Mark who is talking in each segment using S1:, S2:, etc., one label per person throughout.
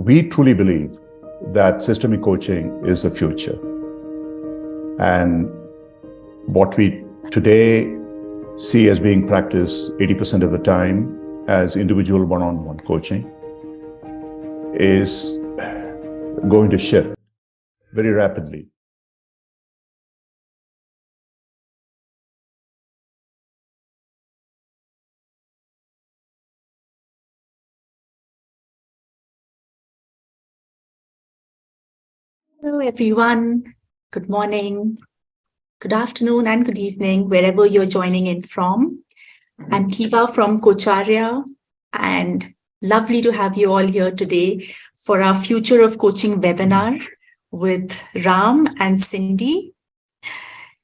S1: we truly believe that systemic coaching is the future. And what we today see as being practiced 80% of the time as individual one-on-one coaching is going to shift very rapidly.
S2: Hello, everyone. Good morning, good afternoon, and good evening, wherever you're joining in from. I'm Kiva from Coacharya, and lovely to have you all here today for our Future of Coaching webinar with Ram and Cindy.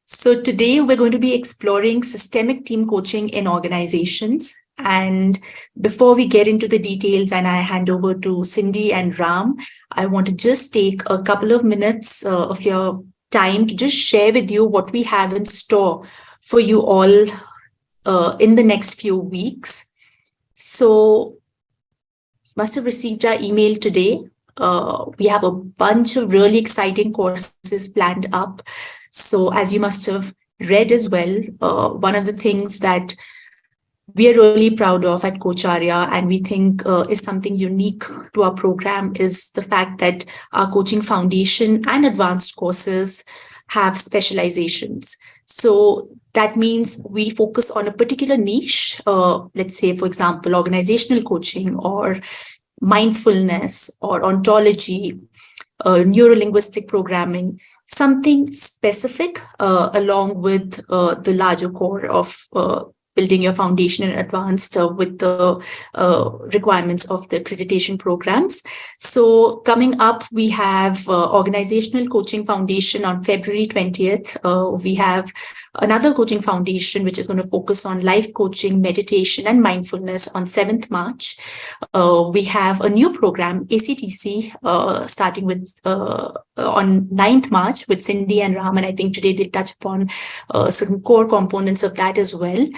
S2: So today we're going to be exploring systemic team coaching in organizations. And before we get into the details and I hand over to Cindy and Ram, I want to just take a couple of minutes of your time to just share with you what we have in store for you all in the next few weeks. So must have received our email today. We have a bunch of really exciting courses planned up. So as you must have read as well, one of the things that we are really proud of at Coacharya and we think is something unique to our program is the fact that our coaching foundation and advanced courses have specializations. So that means we focus on a particular niche, let's say, for example, organizational coaching or mindfulness or ontology, neuro-linguistic programming, something specific along with the larger core of building your foundation in advanced with the requirements of the accreditation programs. So coming up, we have Organizational Coaching Foundation on February 20th. We have another coaching foundation, which is going to focus on life coaching, meditation, and mindfulness on 7th March. We have a new program, ACTC, starting with on 9th March with Cindy and Ram. And I think today they touch upon certain core components of that as well.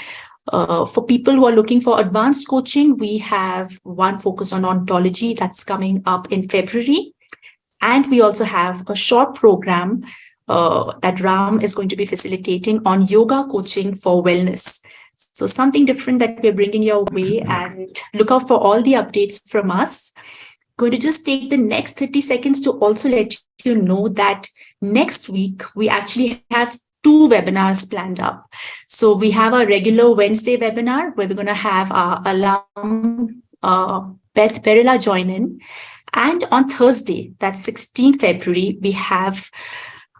S2: For people who are looking for advanced coaching, we have one focus on ontology that's coming up in February. And we also have a short program that Ram is going to be facilitating on yoga coaching for wellness. So something different that we're bringing your way, and look out for all the updates from us. Going to just take the next 30 seconds to also let you know that next week we actually have 2 webinars planned up. So we have our regular Wednesday webinar where we're going to have our alum Beth Perilla join in. And on Thursday, that's 16th February, we have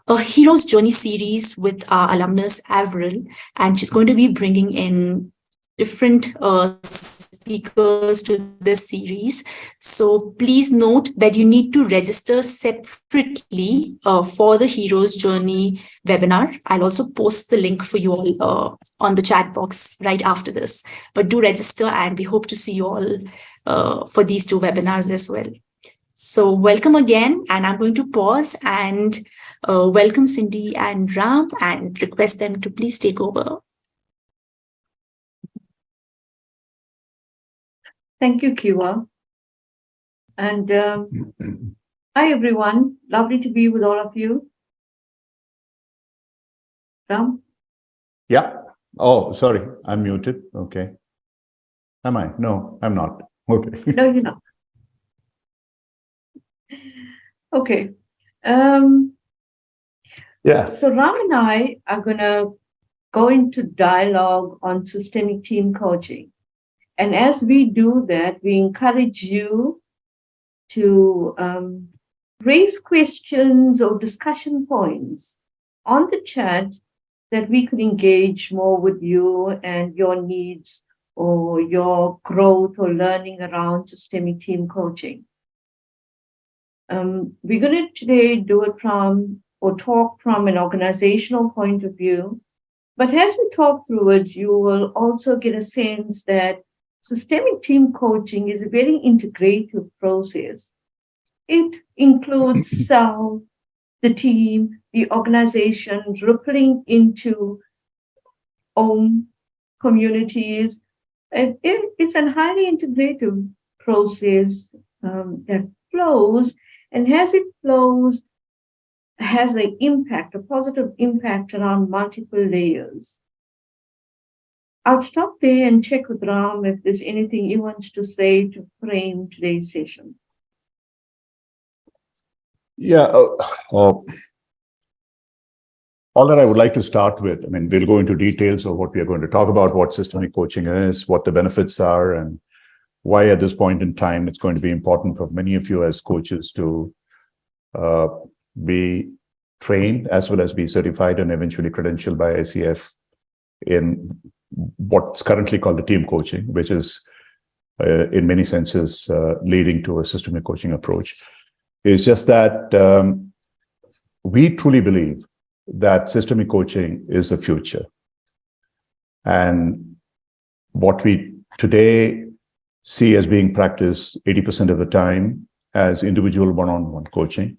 S2: a Hero's Journey series with our alumnus Avril, and she's going to be bringing in different speakers to this series. So please note that you need to register separately for the Hero's Journey webinar. I'll also post the link for you all on the chat box right after this. But do register, and we hope to see you all for these 2 webinars as well. So welcome again, and I'm going to pause and welcome Cindy and Ram and request them to please take over.
S3: Thank you, Kiva. And hi, everyone. Lovely to be with all of you. Ram?
S1: Yeah. Oh, sorry. I'm muted. Okay. Am I? No, I'm not. Okay.
S3: No, you're not. Okay.
S1: Yeah.
S3: So Ram and I are going to go into dialogue on systemic team coaching. And as we do that, we encourage you to raise questions or discussion points on the chat that we could engage more with you and your needs or your growth or learning around systemic team coaching. We're going to today do it from or talk from an organizational point of view. But as we talk through it, you will also get a sense that systemic team coaching is a very integrative process. It includes the team, the organization, rippling into own communities. And it's a highly integrative process that flows, and as it flows, has an impact, a positive impact around multiple layers. I'll stop there and check with Ram if there's anything he wants to say to frame today's session.
S1: Yeah. All that I would like to start with, I mean, we'll go into details of what we are going to talk about, what systemic coaching is, what the benefits are, and why at this point in time it's going to be important for many of you as coaches to be trained as well as be certified and eventually credentialed by ICF in what's currently called the team coaching, which is in many senses leading to a systemic coaching approach. It's just that we truly believe that systemic coaching is the future. And what we today see as being practiced 80% of the time as individual one-on-one coaching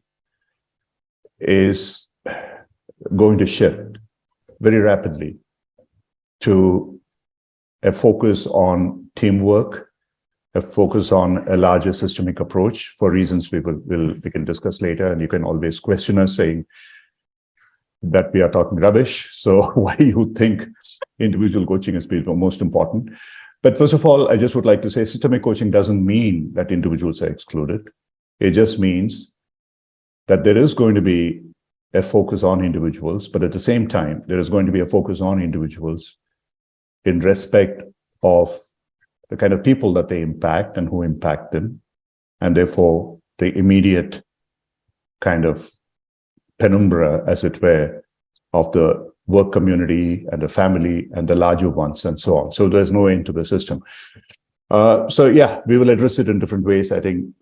S1: is going to shift very rapidly to a focus on teamwork, a focus on a larger systemic approach for reasons we can discuss later. And you can always question us saying that we are talking rubbish. So why do you think individual coaching is most important? But first of all, I just would like to say systemic coaching doesn't mean that individuals are excluded. It just means that there is going to be a focus on individuals, but at the same time, there is going to be a focus on individuals in respect of the kind of people that they impact and who impact them, and therefore the immediate kind of penumbra, as it were, of the work community and the family and the larger ones and so on. So there's no end to the system. So yeah, we will address it in different ways. I think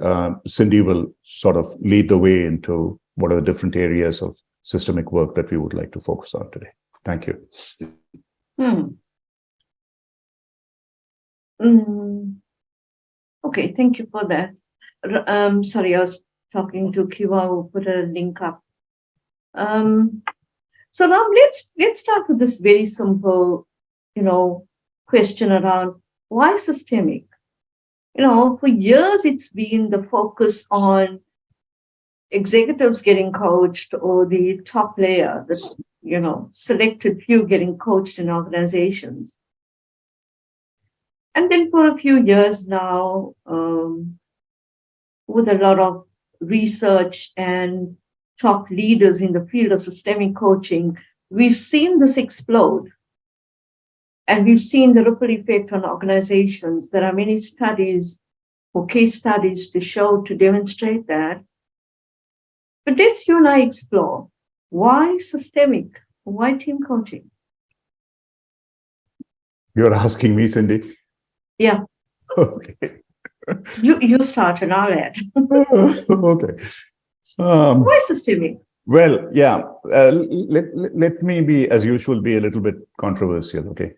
S1: Cindy will sort of lead the way into what are the different areas of systemic work that we would like to focus on today. Thank you.
S3: Okay, thank you for that. Sorry, I was talking to Kiva who put a link up. So now let's start with this very simple, question around why systemic. For years it's been the focus on executives getting coached or the top layer, the selected few getting coached in organizations. And then for a few years now, with a lot of research and top leaders in the field of systemic coaching, we've seen this explode. And we've seen the ripple effect on organizations. There are many studies or case studies to demonstrate that. But let's you and I explore why systemic, why team coaching?
S1: You're asking me, Cindy?
S3: Yeah.
S1: Okay.
S3: You start and I'll add.
S1: Okay.
S3: Why systemic?
S1: Well, yeah. Let me be, as usual, be a little bit controversial. Okay.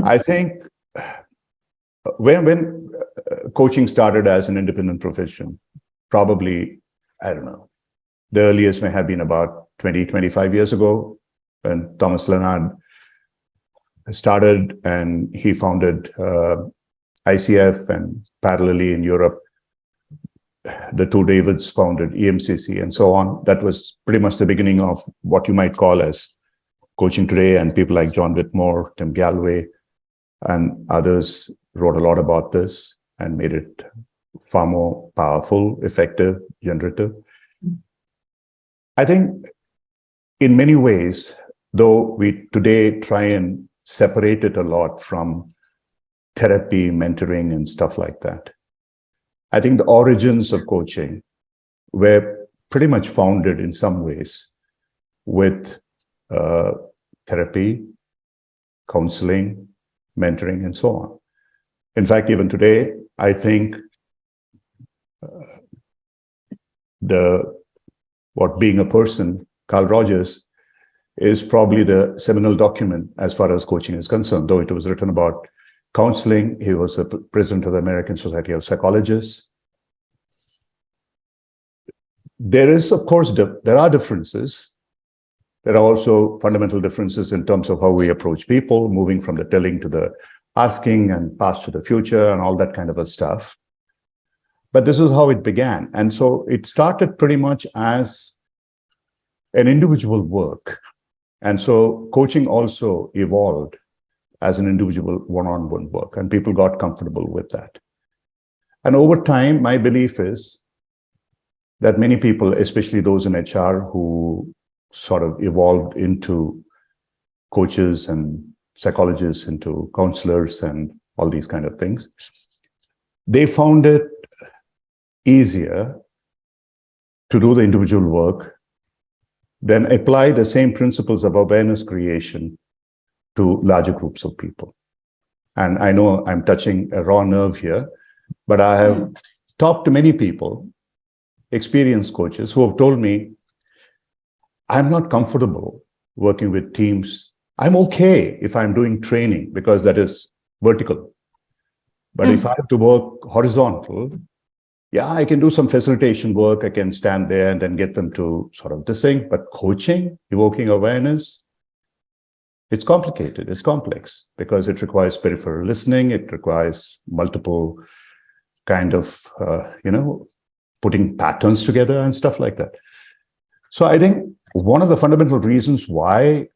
S1: I think when coaching started as an independent profession, probably, I don't know, the earliest may have been about 20, 25 years ago, when Thomas Leonard started and he founded ICF, and parallelly in Europe, the two Davids founded EMCC and so on. That was pretty much the beginning of what you might call as coaching today, and people like John Whitmore, Tim Galloway, and others wrote a lot about this and made it far more powerful, effective, generative. I think in many ways, though we today try and separate it a lot from therapy, mentoring, and stuff like that, I think the origins of coaching were pretty much founded in some ways with therapy, counseling, mentoring, and so on. In fact, even today, I think being a person, Carl Rogers, is probably the seminal document as far as coaching is concerned. Though it was written about counseling, he was the president of the American Society of Psychologists. There is, of course, there are differences. There are also fundamental differences in terms of how we approach people, moving from the telling to the asking and past to the future and all that kind of a stuff. But this is how it began. And so it started pretty much as an individual work. And so coaching also evolved as an individual one-on-one work, and people got comfortable with that. And over time, my belief is that many people, especially those in HR who sort of evolved into coaches and psychologists, into counselors and all these kind of things, they found it easier to do the individual work than apply the same principles of awareness creation to larger groups of people. And I know I'm touching a raw nerve here, but I have talked to many people, experienced coaches, who have told me, I'm not comfortable working with teams. I'm okay if I'm doing training because that is vertical. But if I have to work horizontal, yeah, I can do some facilitation work. I can stand there and then get them to sort of this thing. But coaching, evoking awareness, it's complicated. It's complex because it requires peripheral listening. It requires multiple kind of, putting patterns together and stuff like that. So I think one of the fundamental reasons why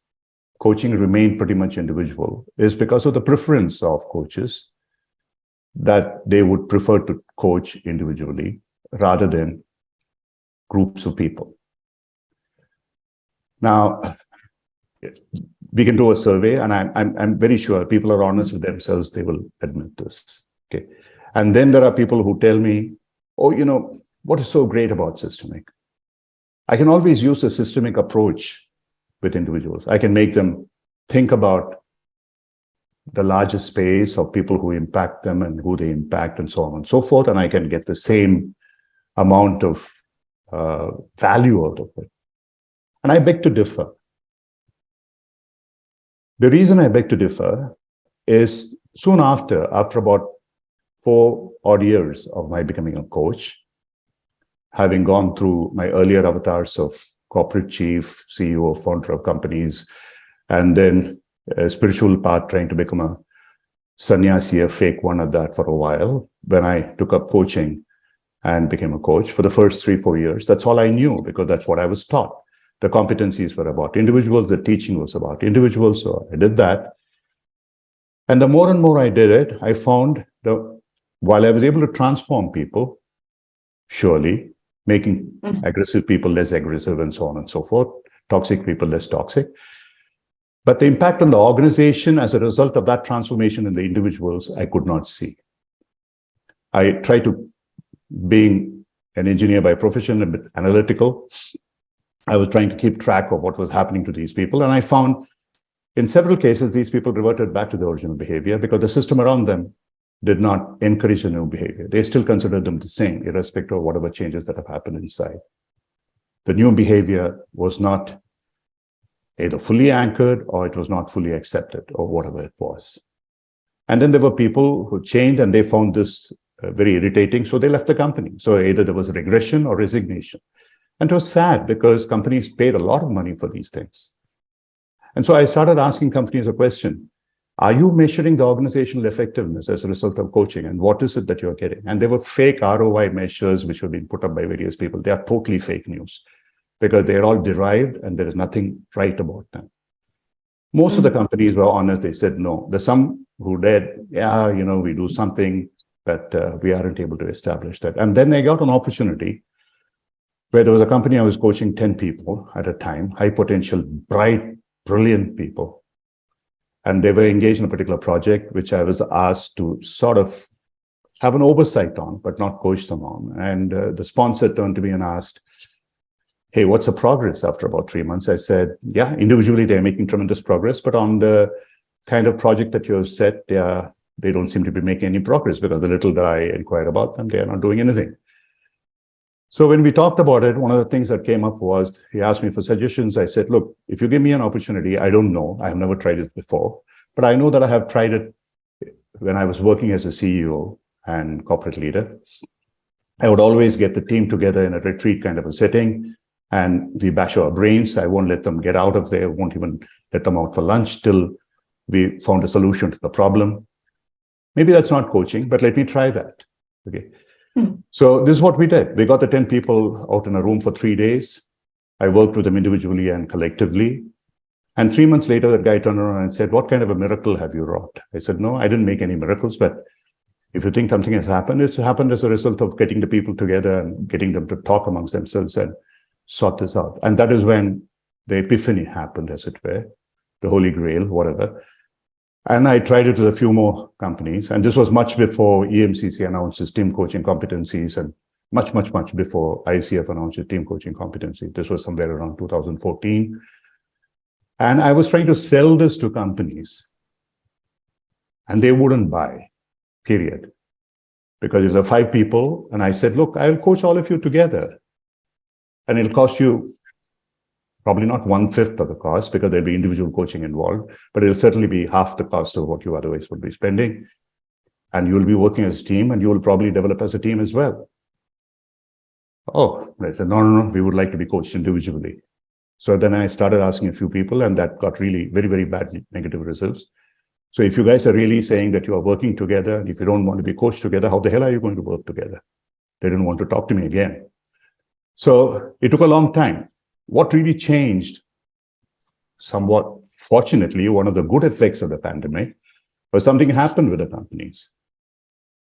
S1: coaching remained pretty much individual is because of the preference of coaches that they would prefer to coach individually rather than groups of people. Now, we can do a survey, and I'm very sure people are honest with themselves, they will admit this. Okay. And then there are people who tell me, oh, what is so great about systemic? I can always use a systemic approach with individuals. I can make them think about the larger space of people who impact them and who they impact and so on and so forth, and I can get the same amount of value out of it. And I beg to differ. The reason I beg to differ is soon after about 4 odd years of my becoming a coach, having gone through my earlier avatars of corporate chief, CEO, founder of companies, and then a spiritual path, trying to become a sannyasi, a fake one at that for a while. When I took up coaching and became a coach for the first 3-4 years, that's all I knew because that's what I was taught. The competencies were about individuals, the teaching was about individuals, so I did that. And the more and more I did it, I found that while I was able to transform people, surely, making aggressive people less aggressive and so on and so forth, toxic people less toxic, but the impact on the organization as a result of that transformation in the individuals, I could not see. I tried to, being an engineer by profession, a bit analytical, I was trying to keep track of what was happening to these people. And I found in several cases, these people reverted back to the original behavior because the system around them did not encourage a new behavior. They still considered them the same, irrespective of whatever changes that have happened inside. The new behavior was not either fully anchored or it was not fully accepted or whatever it was. And then there were people who changed and they found this very irritating, so they left the company. So either there was regression or resignation. And it was sad because companies paid a lot of money for these things. And so I started asking companies a question. Are you measuring the organizational effectiveness as a result of coaching? And what is it that you're getting? And there were fake ROI measures which were being put up by various people. They are totally fake news because they're all derived and there is nothing right about them. Most of the companies were honest. They said no. There's some who did, yeah, we do something, but we aren't able to establish that. And then I got an opportunity where there was a company I was coaching 10 people at a time, high potential, bright, brilliant people. And they were engaged in a particular project, which I was asked to sort of have an oversight on, but not coach them on. And the sponsor turned to me and asked, hey, what's the progress after about 3 months? I said, yeah, individually, they're making tremendous progress, but on the kind of project that you have set, they don't seem to be making any progress because the little that I inquired about them, they are not doing anything. So when we talked about it, one of the things that came up was, he asked me for suggestions. I said, look, if you give me an opportunity, I don't know. I have never tried it before, but I know that I have tried it when I was working as a CEO and corporate leader. I would always get the team together in a retreat kind of a setting, and we bash our brains. I won't let them get out of there, won't even let them out for lunch till we found a solution to the problem. Maybe that's not coaching, but let me try that. Okay. So this is what we did. We got the 10 people out in a room for 3 days. I worked with them individually and collectively. And 3 months later, that guy turned around and said, "What kind of a miracle have you wrought?" I said, "No, I didn't make any miracles, but if you think something has happened, it's happened as a result of getting the people together and getting them to talk amongst themselves and sort this out." And that is when the epiphany happened, as it were, the Holy Grail, whatever. And I tried it with a few more companies. And this was much before EMCC announced its team coaching competencies, and much, much, much before ICF announced its team coaching competency. This was somewhere around 2014. And I was trying to sell this to companies, and they wouldn't buy, period. Because there are 5 people, and I said, "Look, I'll coach all of you together. And it'll cost you probably not 1/5 of the cost, because there'll be individual coaching involved, but it'll certainly be half the cost of what you otherwise would be spending. And you'll be working as a team, and you will probably develop as a team as well." Oh, I said, no, we would like to be coached individually. So then I started asking a few people, and that got really very, very bad negative results. So if you guys are really saying that you are working together, and if you don't want to be coached together, how the hell are you going to work together? They didn't want to talk to me again. So it took a long time. What really changed, somewhat fortunately, one of the good effects of the pandemic was something happened with the companies.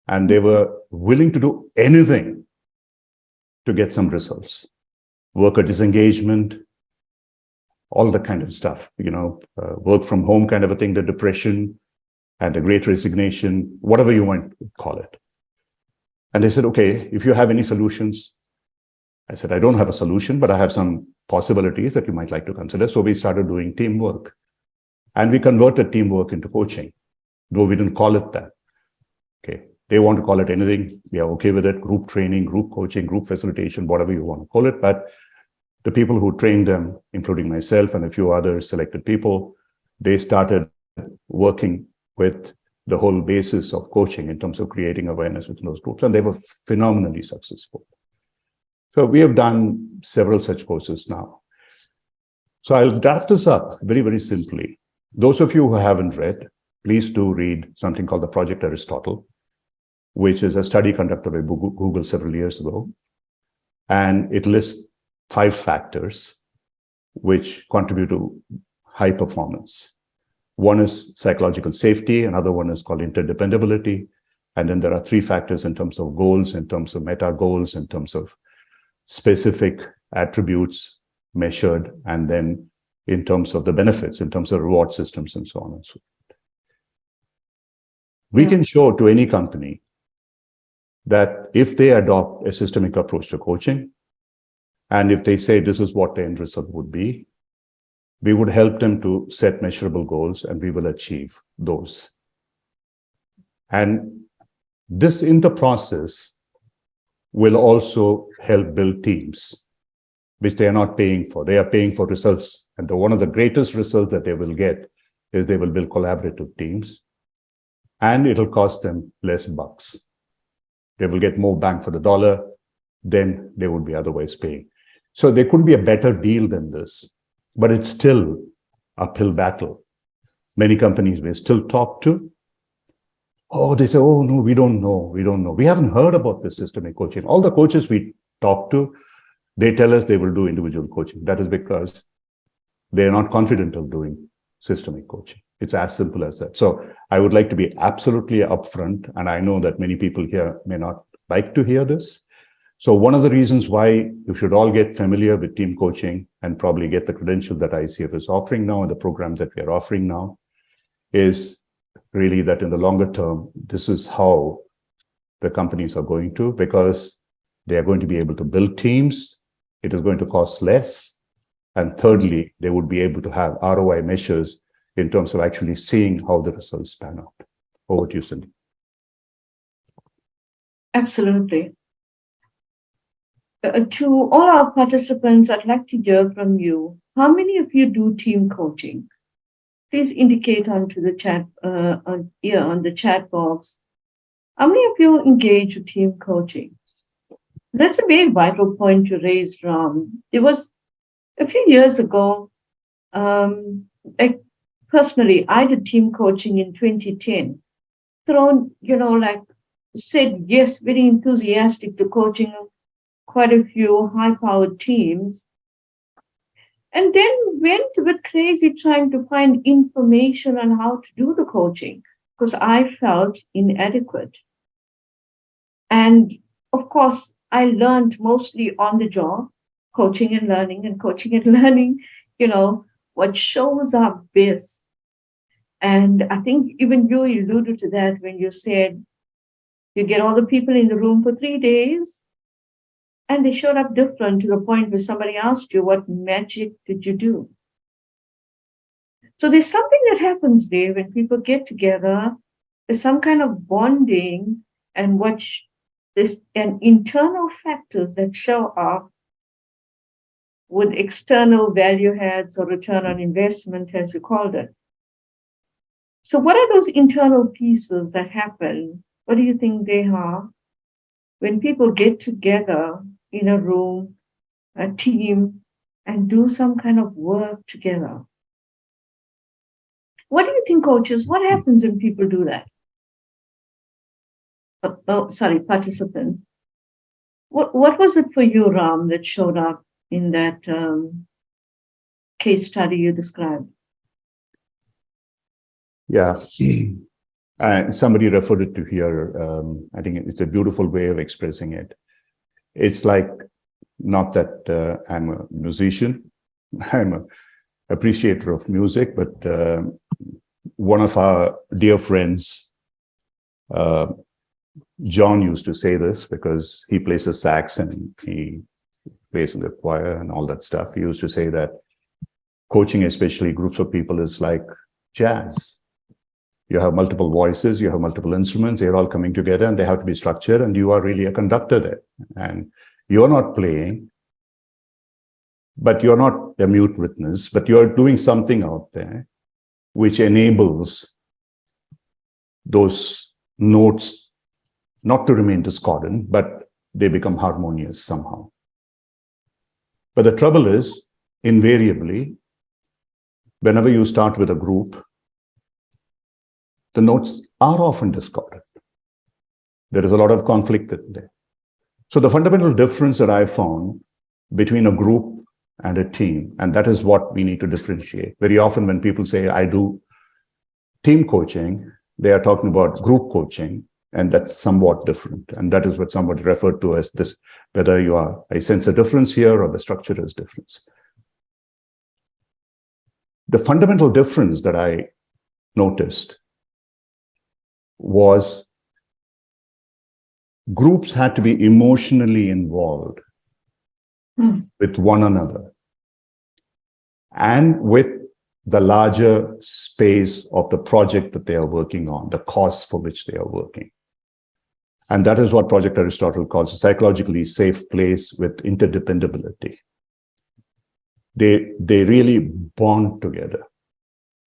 S1: And they were willing to do anything to get some results. Worker disengagement, all that kind of stuff, work from home kind of a thing, the depression and the great resignation, whatever you might call it. And they said, "Okay, if you have any solutions." I said, "I don't have a solution, but I have some possibilities that you might like to consider." So we started doing teamwork, and we converted teamwork into coaching, though we didn't call it that. Okay, they want to call it anything. We are okay with it. Group training, group coaching, group facilitation, whatever you want to call it. But the people who trained them, including myself and a few other selected people, they started working with the whole basis of coaching in terms of creating awareness within those groups, and they were phenomenally successful. So we have done several such courses now. So I'll wrap this up very, very simply. Those of you who haven't read, please do read something called the Project Aristotle, which is a study conducted by Google several years ago. And it lists 5 factors which contribute to high performance. One is psychological safety, another one is called interdependability. And then there are 3 factors in terms of goals, in terms of meta goals, in terms of specific attributes measured, and then in terms of the benefits, in terms of reward systems, and so on and so forth. We can show to any company that if they adopt a systemic approach to coaching, and if they say this is what the end result would be, we would help them to set measurable goals, and we will achieve those. And this, in the process, will also help build teams, which they are not paying for. They are paying for results. And one of the greatest results that they will get is they will build collaborative teams, and it'll cost them less bucks. They will get more bang for the dollar than they would be otherwise paying. So there could be a better deal than this, but it's still an uphill battle. Many companies we still talk to, they say, "Oh, no, we don't know. We haven't heard about this systemic coaching." All the coaches we talk to, they tell us they will do individual coaching. That is because they're not confident of doing systemic coaching. It's as simple as that. So I would like to be absolutely upfront, and I know that many people here may not like to hear this. So one of the reasons why you should all get familiar with team coaching and probably get the credential that ICF is offering now and the program that we are offering now is really that in the longer term, this is how the companies are going to, because they are going to be able to build teams. It is going to cost less. And thirdly, they would be able to have ROI measures in terms of actually seeing how the results pan out. Over to you, Cindy.
S3: Absolutely. To all our participants, I'd like to hear from you. How many of you do team coaching? Please indicate onto the chat on the chat box. How many of you engage with team coaching? That's a very vital point you raised, Ram. It was a few years ago. Personally, I did team coaching in 2010. Thrown, said yes, very enthusiastic to coaching quite a few high-powered teams, and then went with crazy trying to find information on how to do the coaching because I felt inadequate. And of course, I learned mostly on the job, coaching and learning, and coaching and learning, you know, what shows up best. And I think even you alluded to that when you said you get all the people in the room for 3 days and they showed up different to the point where somebody asked you, what magic did you do? So there's something that happens there when people get together. There's some kind of bonding and this and internal factors that show up with external value adds or return on investment, as you called it. So what are those internal pieces that happen? What do you think they are when people get together in a room, a team, and do some kind of work together? What do you think, coaches? What happens when people do that? Participants. What was it for you, Ram, that showed up in that case study you described?
S1: Yeah. Somebody referred it to here. I think it's a beautiful way of expressing it. It's like, not that I'm a musician, I'm an appreciator of music, but one of our dear friends, John, used to say this because he plays the sax and he plays in the choir and all that stuff. He used to say that coaching, especially groups of people, is like jazz. You have multiple voices, you have multiple instruments, they're all coming together and they have to be structured, and you are really a conductor there. And you're not playing, but you're not a mute witness, but you're doing something out there which enables those notes not to remain discordant, but they become harmonious somehow. But the trouble is, invariably, whenever you start with a group, the notes are often discordant. There is a lot of conflict there. So the fundamental difference that I found between a group and a team, and that is what we need to differentiate. Very often when people say, I do team coaching, they are talking about group coaching, and that's somewhat different. And that is what somebody referred to as this, whether you are, I sense a difference here or the structure is different. The fundamental difference that I noticed was groups had to be emotionally involved with one another and with the larger space of the project that they are working on, the cause for which they are working. And that is what Project Aristotle calls a psychologically safe place with interdependability. They really bond together.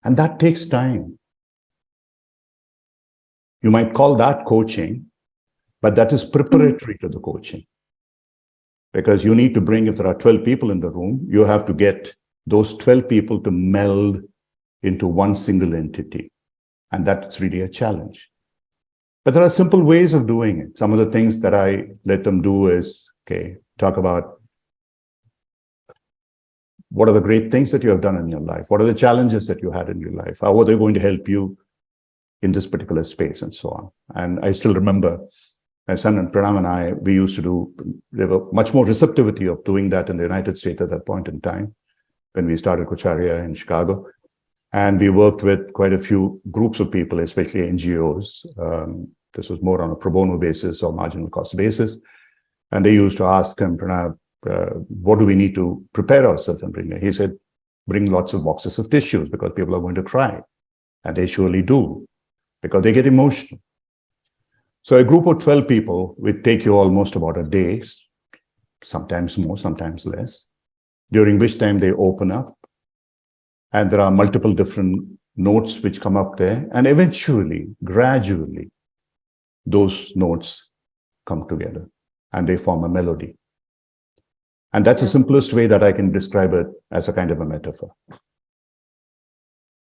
S1: And that takes time. You might call that coaching, but that is preparatory to the coaching. Because you need to bring, if there are 12 people in the room, you have to get those 12 people to meld into one single entity. And that's really a challenge. But there are simple ways of doing it. Some of the things that I let them do is, okay, talk about what are the great things that you have done in your life? What are the challenges that you had in your life? How are they going to help you in this particular space and so on? And I still remember my son and Pranam and I, we used to do, there were much more receptivity of doing that in the United States at that point in time when we started Coacharya in Chicago. And we worked with quite a few groups of people, especially NGOs. This was more on a pro bono basis or marginal cost basis. And they used to ask him, Pranav, what do we need to prepare ourselves and bring? He said, bring lots of boxes of tissues because people are going to cry. And they surely do, because they get emotional. So a group of 12 people would take you almost about a day, sometimes more, sometimes less, during which time they open up. And there are multiple different notes which come up there. And eventually, gradually, those notes come together and they form a melody. And that's the simplest way that I can describe it as a kind of a metaphor.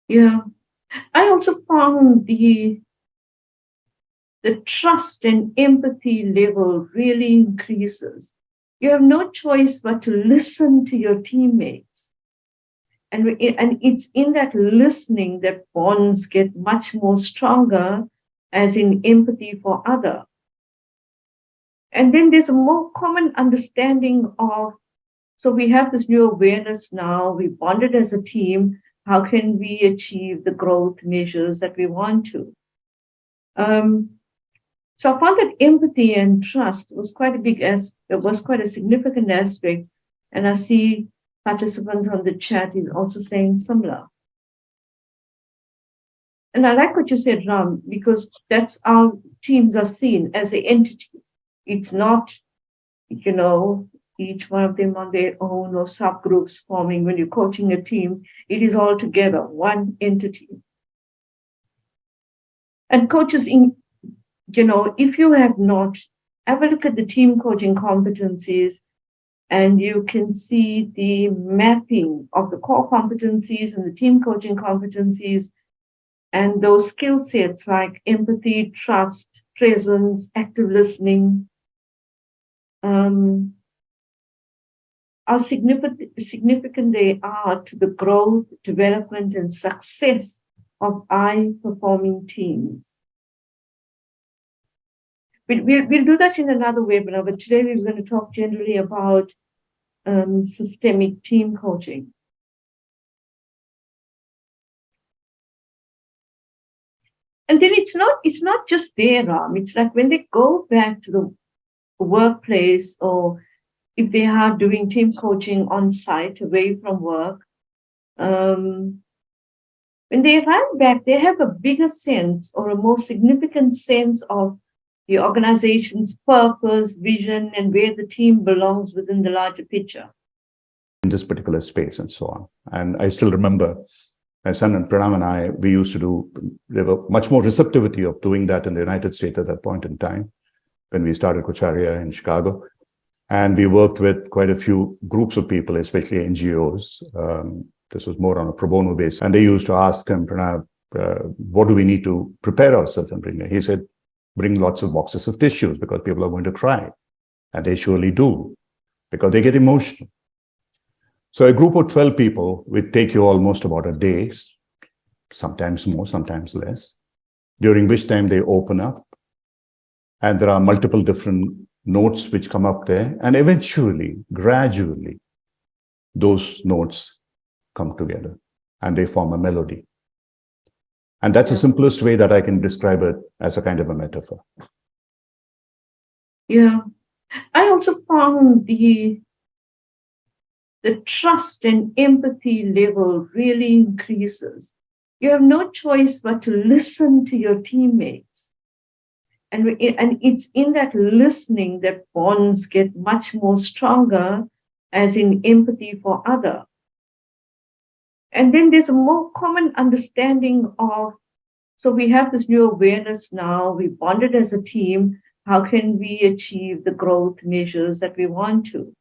S3: Yeah. I also found the the trust and empathy level really increases. You have no choice but to listen to your teammates. And it's in that listening that bonds get much more stronger, as in empathy for other. And then there's a more common understanding of, so we have this new awareness now, we bonded as a team, how can we achieve the growth measures that we want to? So I found that empathy and trust was quite a significant aspect. And I see participants on the chat is also saying similar. And I like what you said, Ram, because that's how teams are seen as an entity. It's not, each one of them on their own or subgroups forming. When you're coaching a team, it is all together, one entity. And coaches, if you have not, have a look at the team coaching competencies, and you can see the mapping of the core competencies and the team coaching competencies, and those skill sets like empathy, trust, presence, active listening, how significant they are to the growth, development, and success of high-performing teams. We'll do that in another webinar, but today we're going to talk generally about systemic team coaching. And then it's not just there, Ram. It's like when they go back to the workplace, or if they are doing team coaching on site away from work, when they arrive back, they have a bigger sense or a more significant sense of the organization's purpose, vision, and where the team belongs within the larger picture.
S1: In this particular space and so on. And I still remember my son and Pranam and I, there were much more receptivity of doing that in the United States at that point in time when we started Coacharya in Chicago. And we worked with quite a few groups of people, especially NGOs. This was more on a pro bono basis. And they used to ask him, Pranav, what do we need to prepare ourselves and bring? He said, bring lots of boxes of tissues because people are going to cry. And they surely do, because they get emotional. So a group of 12 people would take you almost about a day, sometimes more, sometimes less, during which time they open up. And there are multiple different notes which come up there. And eventually, gradually, those notes come together and they form a melody. And that's the simplest way that I can describe it, as a kind of a metaphor.
S3: Yeah. I also found the trust and empathy level really increases. You have no choice but to listen to your teammates. And it's in that listening that bonds get much more stronger, as in empathy for other. And then there's a more common understanding of, so we have this new awareness now, we bonded as a team, how can we achieve the growth measures that we want to?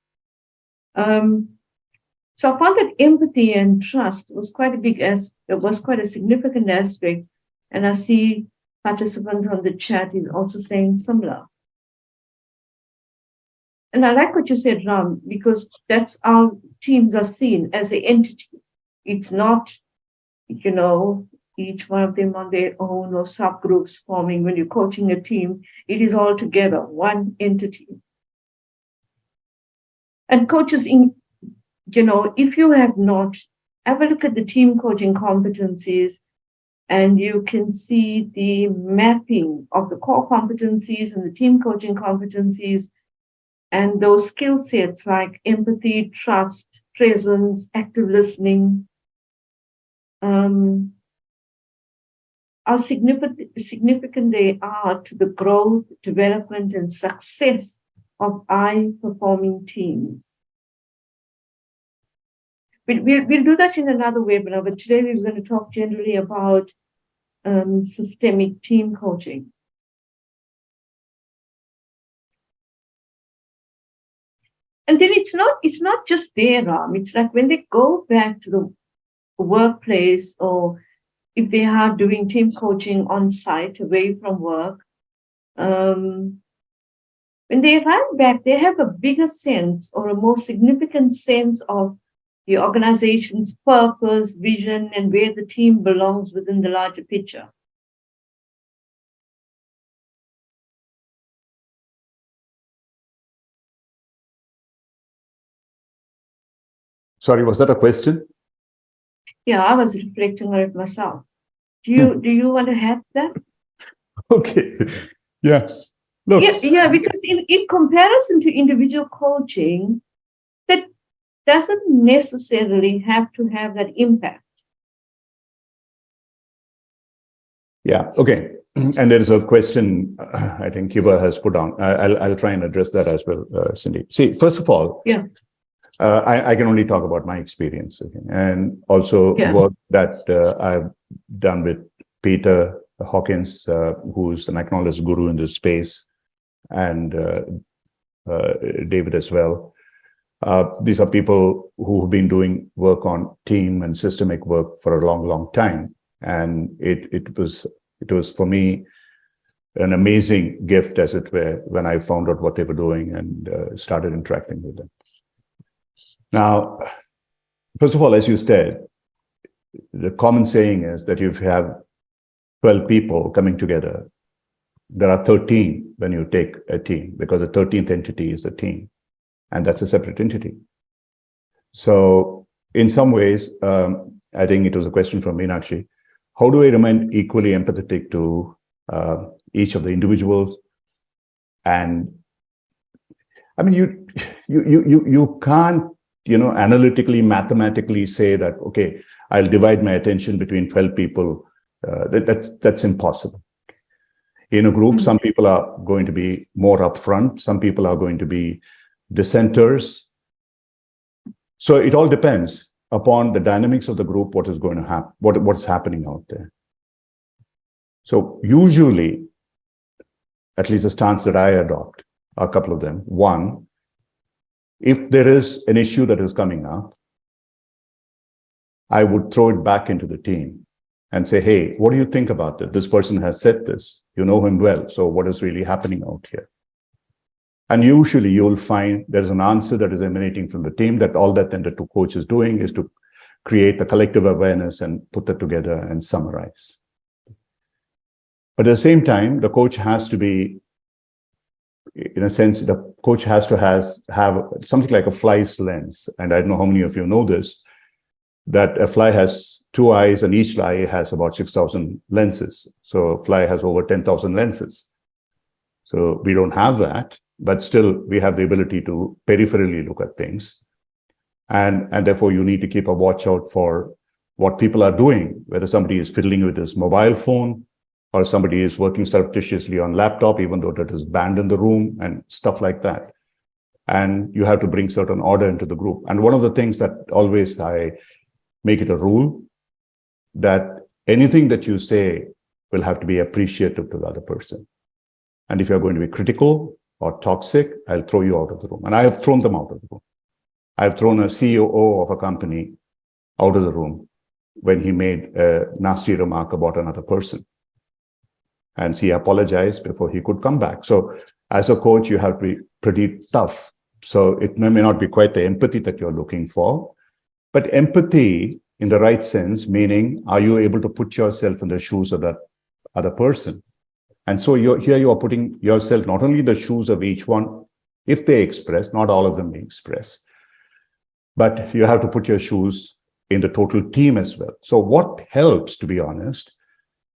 S3: So I found that empathy and trust was quite a significant aspect. And I see participants on the chat is also saying similar. And I like what you said, Ram, because that's how teams are seen as an entity. It's not, each one of them on their own or subgroups forming. When you're coaching a team, it is all together, one entity. And coaches, if you have not, have a look at the team coaching competencies, and you can see the mapping of the core competencies and the team coaching competencies, and those skill sets like empathy, trust, presence, active listening, how significant they are to the growth, development, and success of high-performing teams. We'll do that in another webinar, but today we're going to talk generally about systemic team coaching. And then it's not just there, Ram. It's like when they go back to the workplace, or if they are doing team coaching on site away from work, when they arrive back, they have a bigger sense or a more significant sense of the organization's purpose, vision, and where the team belongs within the larger picture.
S1: Sorry, was that a question?
S3: Yeah, I was reflecting on it myself. Do you want to have that?
S1: Okay. Yeah. Look.
S3: Yeah, because in comparison to individual coaching, that doesn't necessarily have to have that impact.
S1: Yeah. Okay. And there is a question I think Kiba has put on. I'll try and address that as well, Cindy. See, first of all,
S3: Yeah.
S1: I can only talk about my experience, okay? And also work that I've done with Peter Hawkins, who's an acknowledged guru in this space, and David as well. These are people who have been doing work on team and systemic work for a long, long time. And it was for me an amazing gift, as it were, when I found out what they were doing and started interacting with them. Now, first of all, as you said, the common saying is that if you have 12 people coming together, there are 13 when you take a team, because the 13th entity is a team, and that's a separate entity. So in some ways, I think it was a question from Meenakshi, how do I remain equally empathetic to each of the individuals? And I mean, you can't, analytically, mathematically say that, okay, I'll divide my attention between 12 people. That's impossible. In a group, some people are going to be more upfront. Some people are going to be dissenters. So it all depends upon the dynamics of the group, what is going to happen, what's happening out there. So usually, at least the stance that I adopt, a couple of them. One, if there is an issue that is coming up, I would throw it back into the team and say, hey, what do you think about this? This person has said this. You know him well. So what is really happening out here? And usually you'll find there's an answer that is emanating from the team, that all that then the two coach is doing is to create a collective awareness and put that together and summarize. But at the same time, the coach has to be, in a sense, the coach has to have something like a fly's lens. And I don't know how many of you know this, that a fly has 2 eyes and each eye has about 6,000 lenses. So a fly has over 10,000 lenses. So we don't have that, but still we have the ability to peripherally look at things. And therefore you need to keep a watch out for what people are doing, whether somebody is fiddling with his mobile phone or somebody is working surreptitiously on laptop, even though that is banned in the room and stuff like that. And you have to bring certain order into the group. And one of the things that always I make it a rule, that anything that you say will have to be appreciative to the other person. And if you're going to be critical or toxic, I'll throw you out of the room. And I have thrown them out of the room. I've thrown a CEO of a company out of the room when he made a nasty remark about another person. And he apologized before he could come back. So as a coach, you have to be pretty tough. So it may not be quite the empathy that you're looking for, but empathy in the right sense, meaning, are you able to put yourself in the shoes of that other person? And so here you are putting yourself not only in the shoes of each one, if they express, not all of them may express, but you have to put your shoes in the total team as well. So what helps, to be honest,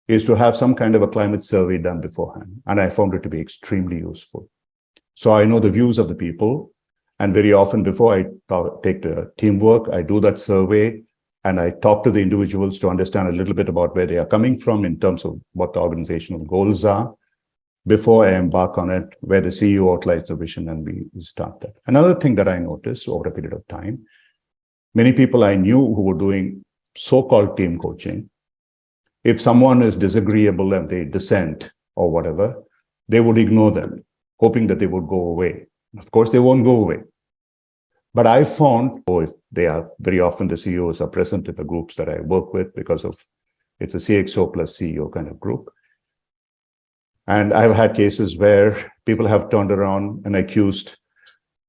S1: is to have some kind of a climate survey done beforehand. And I found it to be extremely useful. So I know the views of the people. And very often before I take the teamwork, I do that survey and I talk to the individuals to understand a little bit about where they are coming from in terms of what the organizational goals are before I embark on it, where the CEO outlines the vision and we start that. Another thing that I noticed over a period of time, many people I knew who were doing so-called team coaching, if someone is disagreeable and they dissent or whatever, they would ignore them, hoping that they would go away. Of course, they won't go away. But I found, if they are, very often the CEOs are present in the groups that I work with because of, it's a CXO plus CEO kind of group. And I've had cases where people have turned around and accused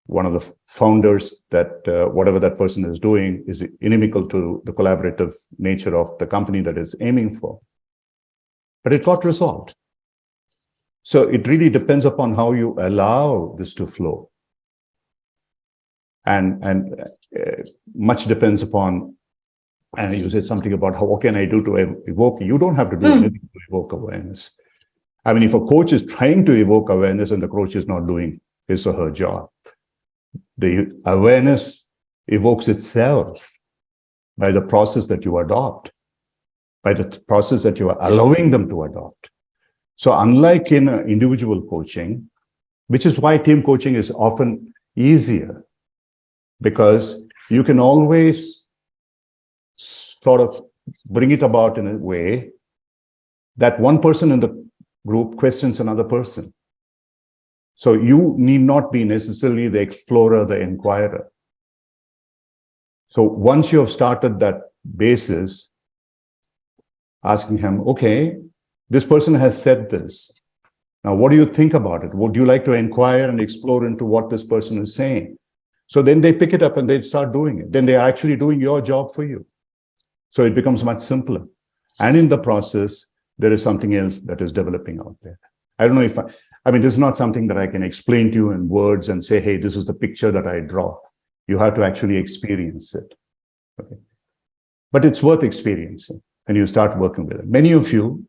S1: one of the founders that whatever that person is doing is inimical to the collaborative nature of the company that is aiming for. But it got resolved. So it really depends upon how you allow this to flow. And much depends upon, and you said something about how, what can I do to evoke? You don't have to do anything to evoke awareness. I mean, if a coach is trying to evoke awareness and the coach is not doing his or her job, the awareness evokes itself by the process that you adopt, by the process that you are allowing them to adopt. So unlike in individual coaching, which is why team coaching is often easier, because you can always sort of bring it about in a way that one person in the group questions another person. So you need not be necessarily the explorer, the inquirer. So once you have started that basis, asking him, okay, this person has said this. Now, what do you think about it? Would you like to inquire and explore into what this person is saying? So then they pick it up and they start doing it. Then they are actually doing your job for you. So it becomes much simpler. And in the process, there is something else that is developing out there. I don't know if I mean, this is not something that I can explain to you in words and say, hey, this is the picture that I draw. You have to actually experience it. Okay. But it's worth experiencing and you start working with it. Many of you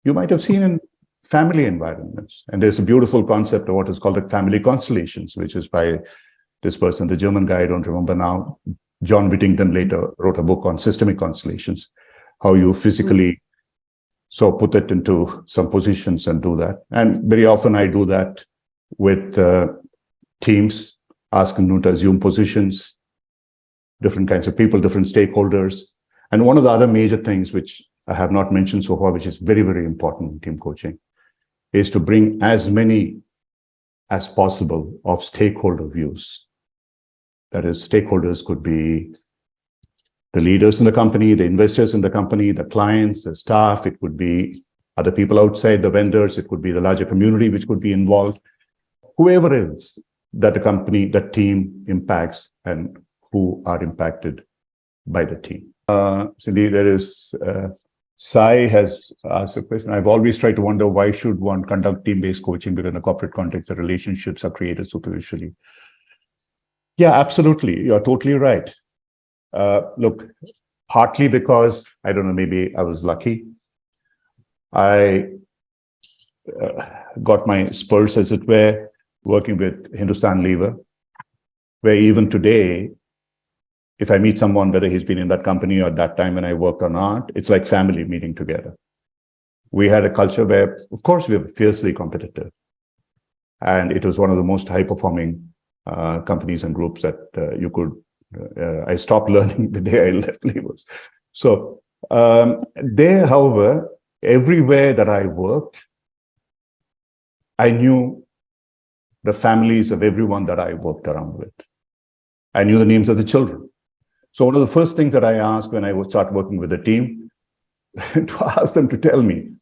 S1: might have seen in family environments. And there's a beautiful concept of what is called the family constellations, which is by this person, the German guy, I don't remember now. John Whittington later wrote a book on systemic constellations, how you physically so put it into some positions and do that. And very often I do that with teams, asking them to assume positions, different kinds of people, different stakeholders. And one of the other major things, which I have not mentioned so far, which is very, very important in team coaching, is to bring as many as possible of stakeholder views. That is, stakeholders could be the leaders in the company, the investors in the company, the clients, the staff. It could be other people outside, the vendors. It could be the larger community, which could be involved. Whoever else that the company, the team impacts and who are impacted by the team. Cindy, there is, Sai has asked a question. I've always tried to wonder, why should one conduct team-based coaching? Because in a corporate context, the relationships are created superficially. Yeah, absolutely. You're totally right. Look, partly because, I don't know, maybe I was lucky. I got my spurs, as it were, working with Hindustan Lever, where even today, if I meet someone, whether he's been in that company or at that time when I worked or not, it's like family meeting together. We had a culture where, of course, we were fiercely competitive. And it was one of the most high-performing companies and groups that you could. I stopped learning the day I left Levers. So there, however, everywhere that I worked, I knew the families of everyone that I worked around with. I knew the names of the children. So one of the first things that I asked when I would start working with a team, to ask them to tell me,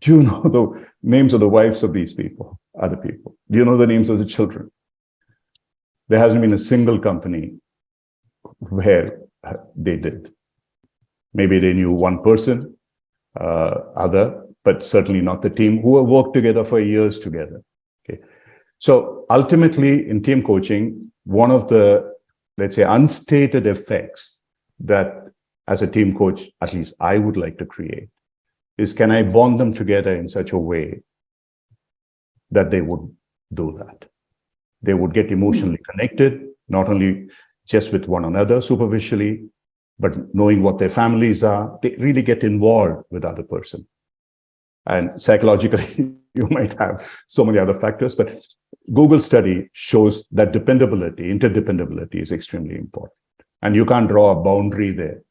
S1: do you know the names of the wives of these people, other people? Do you know the names of the children? There hasn't been a single company where they did. Maybe they knew one person, other, but certainly not the team who have worked together for years together. Okay. So ultimately in team coaching, one of the, let's say, unstated effects that as a team coach, at least I would like to create, is can I bond them together in such a way that they would do that? They would get emotionally connected, not only just with one another superficially, but knowing what their families are. They really get involved with the other person. And psychologically, you might have so many other factors, but Google study shows that dependability, interdependability is extremely important. And you can't draw a boundary there,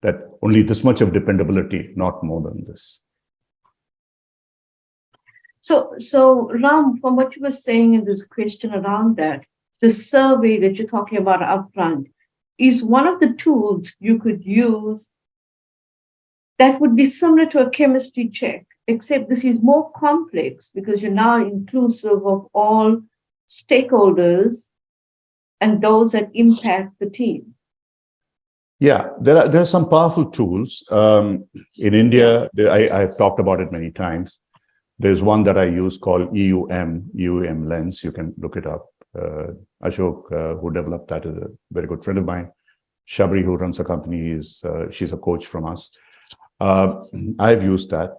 S1: that only this much of dependability, not more than this.
S3: So Ram, from what you were saying in this question around that, the survey that you're talking about upfront is one of the tools you could use that would be similar to a chemistry check except this is more complex because you're now inclusive of all stakeholders and those that impact the team.
S1: Yeah, there are some powerful tools. In India, I've talked about it many times. There's one that I use called EUM Lens. You can look it up. Ashok, who developed that, is a very good friend of mine. Shabri, who runs a company, she's a coach from us. I've used that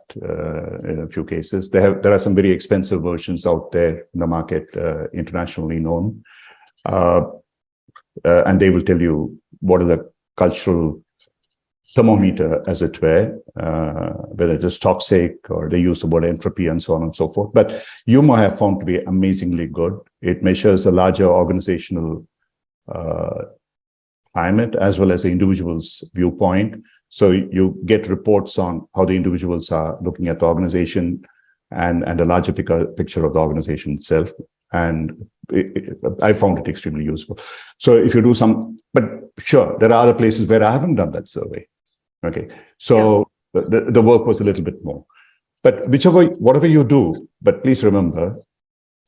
S1: in a few cases. There are some very expensive versions out there in the market, internationally known. And they will tell you what is the cultural thermometer, as it were, whether it is toxic or they use the word entropy and so on and so forth. But UMO I have found to be amazingly good. It measures a larger organizational climate as well as the individual's viewpoint. So you get reports on how the individuals are looking at the organization and the larger picture of the organization itself. And I found it extremely useful. So if you do but sure, there are other places where I haven't done that survey. Okay, so the work was a little bit more. But whatever you do, but please remember,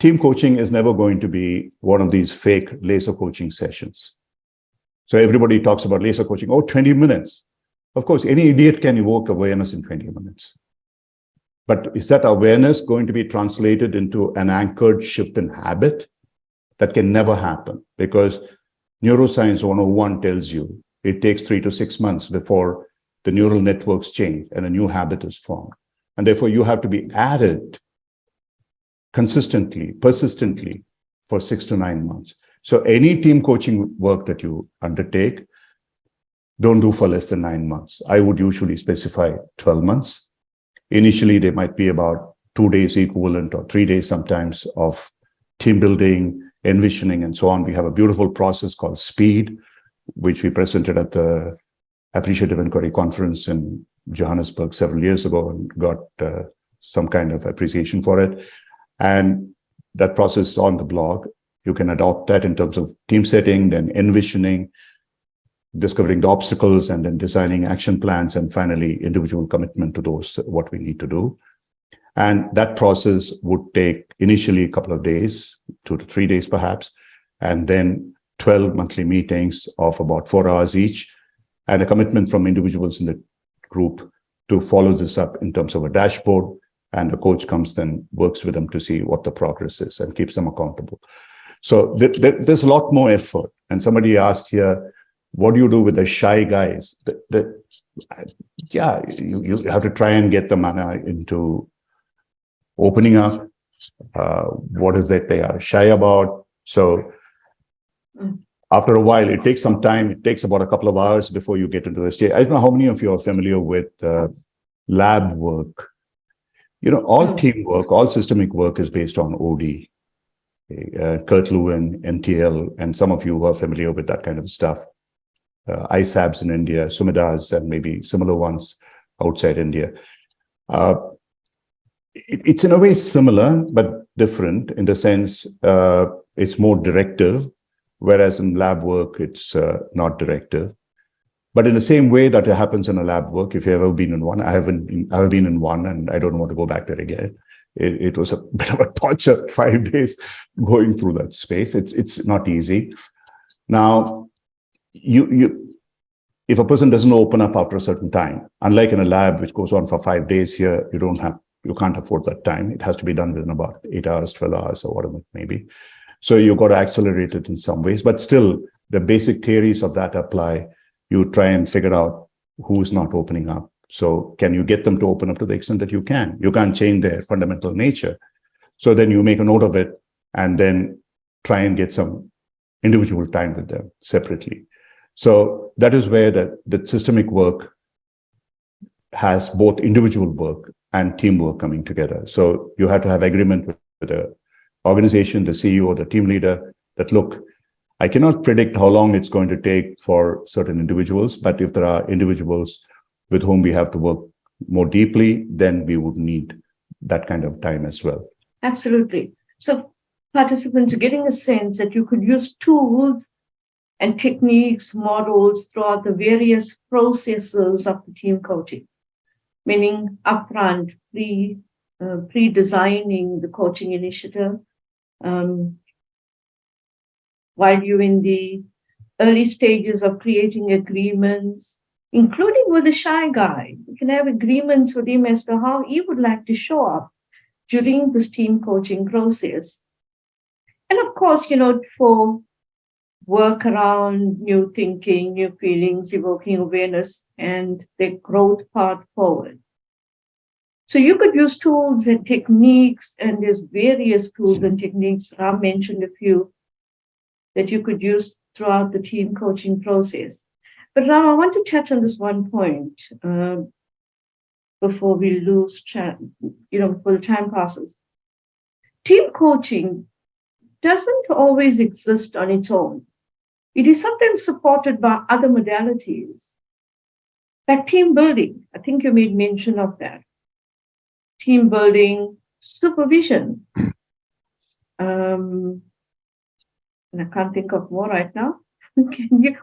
S1: team coaching is never going to be one of these fake laser coaching sessions. So everybody talks about laser coaching, 20 minutes. Of course, any idiot can evoke awareness in 20 minutes. But is that awareness going to be translated into an anchored shift in habit? That can never happen, because Neuroscience 101 tells you it takes 3 to 6 months before the neural networks change and a new habit is formed. And therefore, you have to be at it consistently, persistently for 6 to 9 months. So any team coaching work that you undertake, don't do for less than 9 months. I would usually specify 12 months. Initially, they might be about 2 days equivalent or 3 days sometimes of team building, envisioning, and so on. We have a beautiful process called SPEED, which we presented at the Appreciative Inquiry Conference in Johannesburg several years ago and got some kind of appreciation for it. And that process is on the blog. You can adopt that in terms of team setting, then envisioning, discovering the obstacles, and then designing action plans, and finally individual commitment to those, what we need to do. And that process would take initially a couple of days, 2 to 3 days perhaps, and then 12 monthly meetings of about 4 hours each, and a commitment from individuals in the group to follow this up in terms of a dashboard. And the coach comes then, works with them to see what the progress is and keeps them accountable. So there's a lot more effort. And somebody asked here, what do you do with the shy guys? You have to try and get them into opening up. What is that they are shy about? So after a while, it takes some time. It takes about a couple of hours before you get into the stage. I don't know how many of you are familiar with lab work. All teamwork, all systemic work is based on OD. Kurt Lewin, NTL, and some of you who are familiar with that kind of stuff. ISABs in India, Sumidas, and maybe similar ones outside India. It's in a way similar, but different in the sense it's more directive, whereas in lab work, it's not directive. But in the same way that it happens in a lab work, if you've ever been in one, I've been in one, and I don't want to go back there again. It was a bit of a torture, 5 days going through that space. It's not easy. Now, if a person doesn't open up after a certain time, unlike in a lab which goes on for 5 days here, you can't afford that time. It has to be done within about 8 hours, 12 hours, or whatever it may be. So you've got to accelerate it in some ways, but still the basic theories of that apply. You try and figure out who's not opening up. So can you get them to open up to the extent that you can? You can't change their fundamental nature. So then you make a note of it and then try and get some individual time with them separately. So that is where the systemic work has both individual work and teamwork coming together. So you have to have agreement with the organization, the CEO, the team leader, that look, I cannot predict how long it's going to take for certain individuals, but if there are individuals with whom we have to work more deeply, then we would need that kind of time as well.
S3: Absolutely. So participants are getting a sense that you could use tools and techniques, models throughout the various processes of the team coaching. meaning upfront, pre-designing the coaching initiative, while you're in the early stages of creating agreements, including with the shy guy. You can have agreements with him as to how he would like to show up during this team coaching process. And of course, for work around new thinking, new feelings, evoking awareness, and the growth path forward. So you could use tools and techniques, and there's various tools and techniques. Ram mentioned a few that you could use throughout the team coaching process. But Ram, I want to touch on this one point before we lose track, before the time passes. Team coaching doesn't always exist on its own. It is sometimes supported by other modalities, like team building. I think you made mention of that. Team building, supervision. And I can't think of more right now.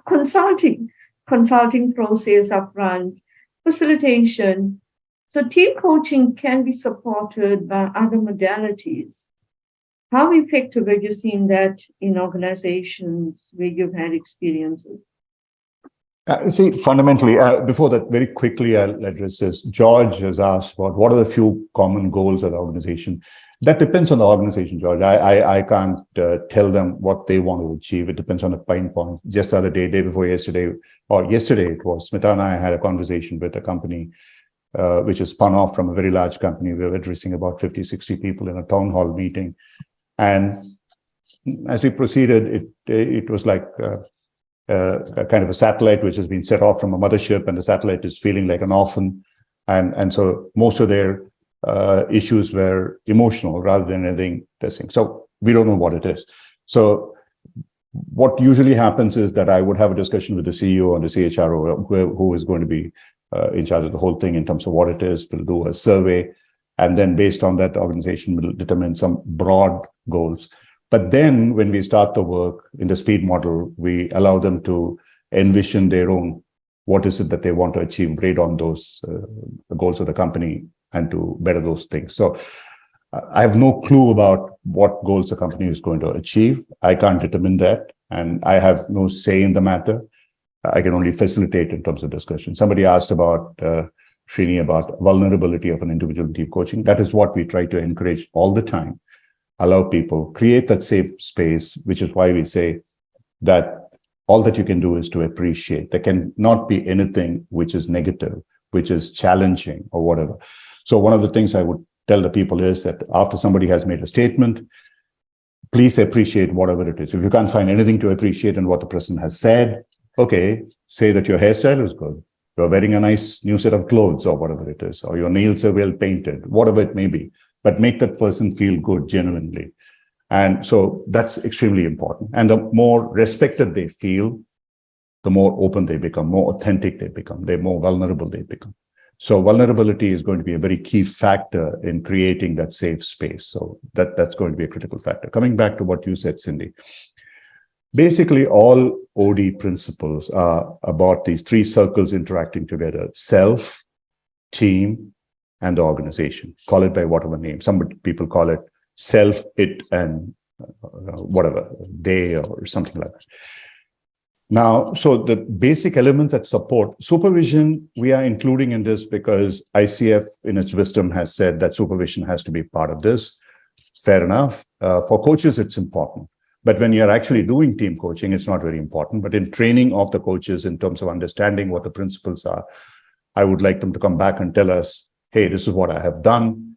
S3: Consulting process upfront, facilitation. So team coaching can be supported by other modalities. How effective have you seen that in organizations where you've had experiences?
S1: See, fundamentally, before that, very quickly, I'll address this. George has asked about what are the few common goals of the organization. That depends on the organization, George. I can't tell them what they want to achieve. It depends on the pain point. Just the other day before yesterday, or yesterday it was, Smita and I had a conversation with a company which is spun off from a very large company. We were addressing about 50, 60 people in a town hall meeting. And as we proceeded, it was like a kind of a satellite which has been set off from a mothership, and the satellite is feeling like an orphan. And so most of their issues were emotional rather than anything testing. So we don't know what it is. So what usually happens is that I would have a discussion with the CEO and the CHRO, who is going to be in charge of the whole thing in terms of what it is. We'll do a survey. And then based on that, the organization will determine some broad goals. But then when we start the work in the speed model, we allow them to envision their own, what is it that they want to achieve, grade on those the goals of the company and to better those things. So I have no clue about what goals the company is going to achieve. I can't determine that. And I have no say in the matter. I can only facilitate in terms of discussion. Somebody asked about Srini, about vulnerability of an individual in team coaching. That is what we try to encourage all the time. Allow people, create that safe space, which is why we say that all that you can do is to appreciate. There can not be anything which is negative, which is challenging or whatever. So one of the things I would tell the people is that after somebody has made a statement, please appreciate whatever it is. If you can't find anything to appreciate in what the person has said, okay, say that your hairstyle is good. You're wearing a nice new set of clothes or whatever it is, or your nails are well painted, whatever it may be, but make that person feel good genuinely. And so that's extremely important. And the more respected they feel, the more open they become, more authentic they become, the more vulnerable they become. So vulnerability is going to be a very key factor in creating that safe space. So that's going to be a critical factor. Coming back to what you said, Cindy, basically all OD principles are about these three circles interacting together: self, team, and the organization. Call it by whatever name. Some people call it self, it, and whatever, they, or something like that. Now, so the basic elements that support supervision, we are including in this because ICF in its wisdom has said that supervision has to be part of this. Fair enough. For coaches, it's important. But when you're actually doing team coaching, it's not very important. But in training of the coaches in terms of understanding what the principles are, I would like them to come back and tell us, hey, this is what I have done.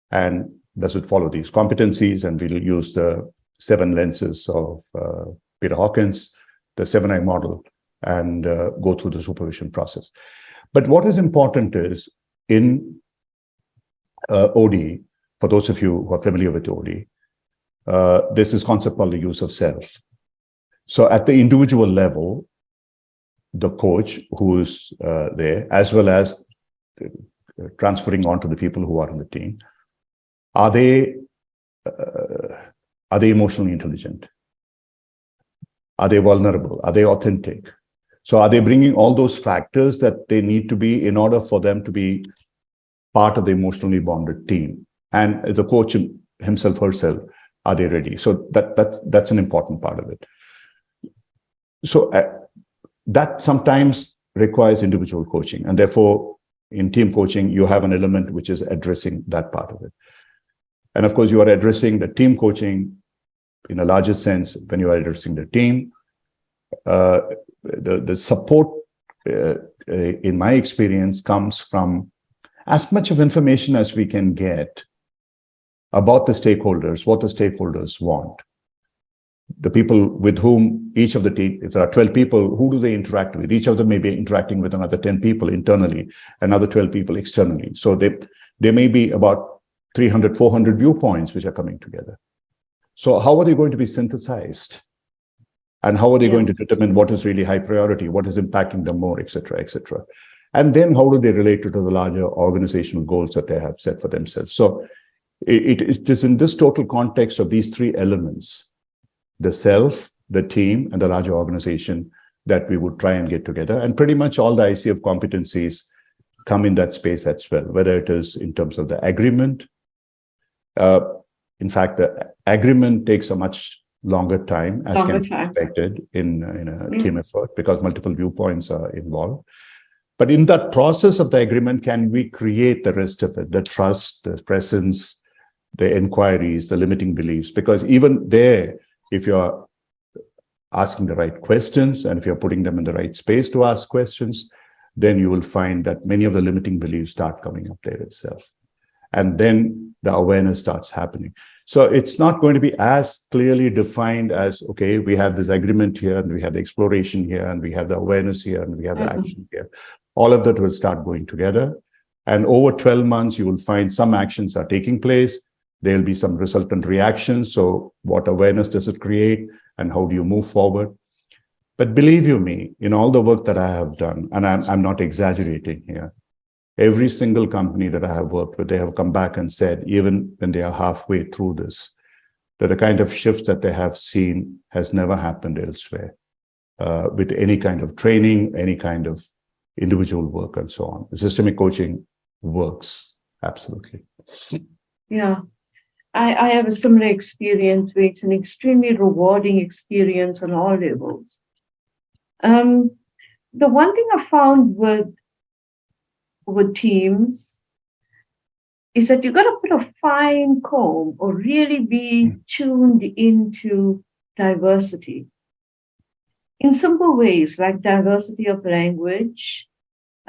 S1: And does it follow these competencies? And we'll use the 7 lenses of Peter Hawkins, the 7I model, and go through the supervision process. But what is important is in OD, for those of you who are familiar with OD, there's this concept called the use of self. So at the individual level, the coach who is there, as well as transferring on to the people who are in the team, are they emotionally intelligent? Are they vulnerable? Are they authentic? So are they bringing all those factors that they need to be in order for them to be part of the emotionally bonded team. And the coach himself, herself, are they ready? So that's an important part of it. So that sometimes requires individual coaching. And therefore, in team coaching, you have an element which is addressing that part of it. And of course, you are addressing the team coaching in a larger sense when you are addressing the team. The support, in my experience, comes from as much of information as we can get about the stakeholders, what the stakeholders want. The people with whom each of the team, if there are 12 people, who do they interact with? Each of them may be interacting with another 10 people internally, another 12 people externally. So there may be about 300, 400 viewpoints which are coming together. So how are they going to be synthesized? And how are they going to determine what is really high priority, what is impacting them more, et cetera, et cetera? And then how do they relate to the larger organizational goals that they have set for themselves? So it is in this total context of these three elements, the self, the team, and the larger organization, that we would try and get together. And pretty much all the ICF competencies come in that space as well, whether it is in terms of the agreement. In fact, the agreement takes a much longer time, as can be expected in a team effort, because multiple viewpoints are involved. But in that process of the agreement, can we create the rest of it, the trust, the presence, the inquiries, the limiting beliefs? Because even there, if you're asking the right questions and if you're putting them in the right space to ask questions, then you will find that many of the limiting beliefs start coming up there itself. And then the awareness starts happening. So it's not going to be as clearly defined as, okay, we have this agreement here, and we have the exploration here, and we have the awareness here, and we have the action here. All of that will start going together. And over 12 months, you will find some actions are taking place. There'll be some resultant reactions. So what awareness does it create, and how do you move forward? But believe you me, in all the work that I have done, and I'm not exaggerating here, every single company that I have worked with, they have come back and said, even when they are halfway through this, that the kind of shifts that they have seen has never happened elsewhere, with any kind of training, any kind of individual work, and so on. The systemic coaching works, absolutely.
S3: Yeah. I have a similar experience where it's an extremely rewarding experience on all levels. The one thing I found with teams is that you got to put a fine comb or really be tuned into diversity in simple ways, like diversity of language,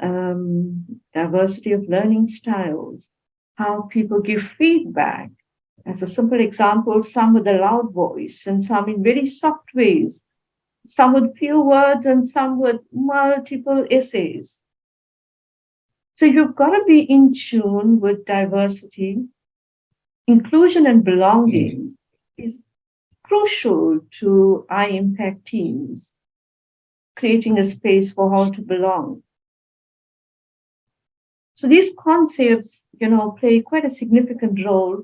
S3: diversity of learning styles, how people give feedback. As a simple example, some with a loud voice and some in very soft ways, some with few words and some with multiple essays. So you've got to be in tune with diversity. Inclusion and belonging is crucial to high impact teams, creating a space for how to belong. So these concepts, play quite a significant role.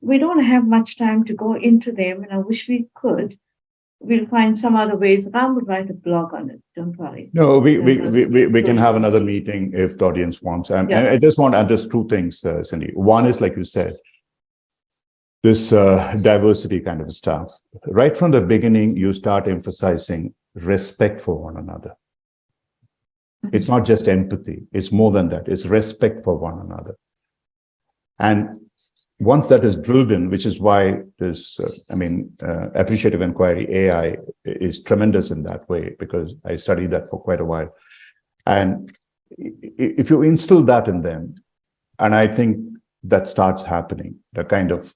S3: We don't have much time to go into them, and I wish we could. We'll find some other ways. Ram would write a blog on it. Don't worry.
S1: No, we can have another meeting if the audience wants. I just want to address two things, Cindy. One is, like you said, this diversity kind of stuff. Right from the beginning, you start emphasizing respect for one another. It's not just empathy. It's more than that. It's respect for one another. And once that is drilled in, which is why this, appreciative inquiry, AI, is tremendous in that way, because I studied that for quite a while. And if you instill that in them, and I think that starts happening, the kind of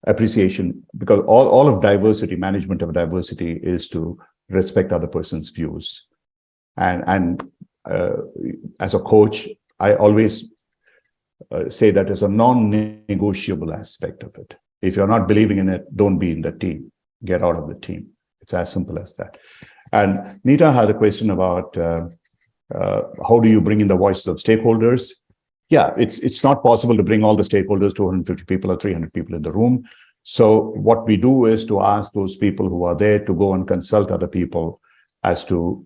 S1: appreciation, because all of diversity, management of diversity, is to respect other person's views. And as a coach, I always say that as a non-negotiable aspect of it. If you're not believing in it, don't be in the team. Get out of the team. It's as simple as that. And Nita had a question about how do you bring in the voices of stakeholders? Yeah, it's not possible to bring all the stakeholders, 250 people or 300 people in the room. So what we do is to ask those people who are there to go and consult other people as to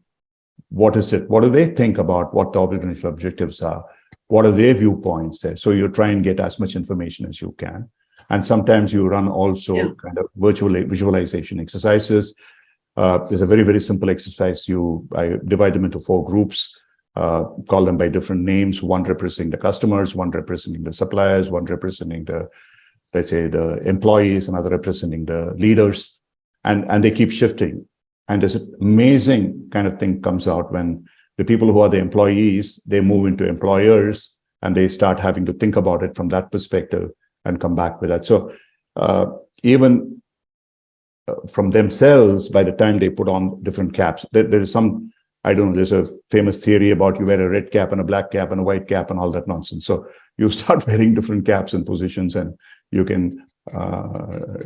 S1: what is it, what do they think about what the organizational objectives are, what are their viewpoints there? So you try and get as much information as you can. And sometimes you run also kind of visualization exercises. There's a very, very simple exercise. I divide them into 4 groups, call them by different names, one representing the customers, one representing the suppliers, one representing the, let's say, the employees, another representing the leaders. And they keep shifting. And there's an amazing kind of thing comes out when the people who are the employees, they move into employers and they start having to think about it from that perspective and come back with that. So even from themselves, by the time they put on different caps, there is some, I don't know, there's a famous theory about you wear a red cap and a black cap and a white cap and all that nonsense. So you start wearing different caps and positions and you can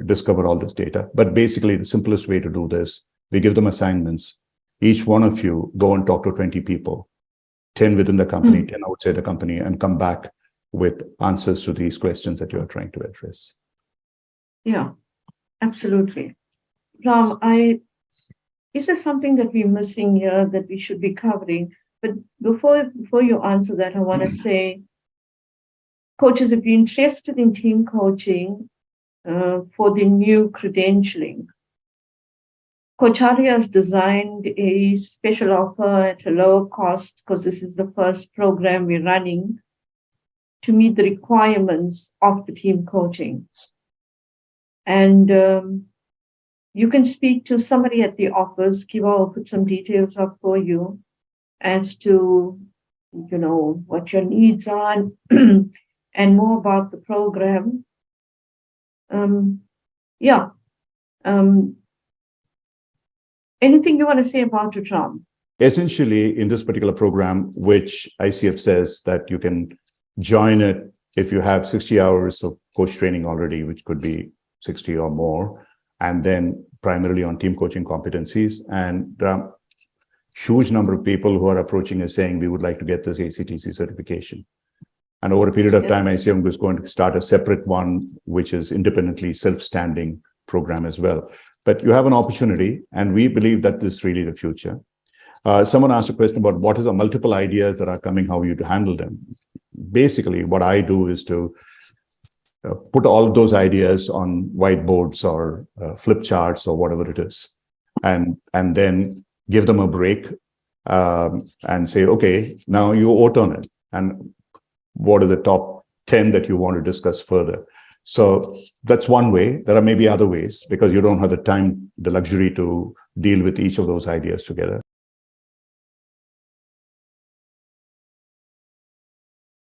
S1: discover all this data. But basically, the simplest way to do this, we give them assignments. Each one of you go and talk to 20 people, 10 within the company, 10 outside the company, and come back with answers to these questions that you are trying to address.
S3: Yeah, absolutely. Ram, is there something that we're missing here that we should be covering? But before you answer that, I want to say, coaches, if you're interested in team coaching for the new credentialing, Coacharya has designed a special offer at a lower cost, because this is the first program we're running to meet the requirements of the team coaching. And you can speak to somebody at the office. Kiva will put some details up for you as to, what your needs are and more about the program. Anything you want to say about it, Ram?
S1: Essentially, in this particular program, which ICF says that you can join it if you have 60 hours of coach training already, which could be 60 or more, and then primarily on team coaching competencies. And huge number of people who are approaching us saying, we would like to get this ACTC certification. And over a period of time, ICM is going to start a separate one, which is independently self-standing program as well. But you have an opportunity, and we believe that this is really the future. Someone asked a question about what is the multiple ideas that are coming, how you to handle them. Basically, what I do is to put all of those ideas on whiteboards or flip charts or whatever it is, and then give them a break and say, okay, now you vote on it. And what are the top 10 that you want to discuss further? So that's one way. There are maybe other ways because you don't have the time, the luxury to deal with each of those ideas together.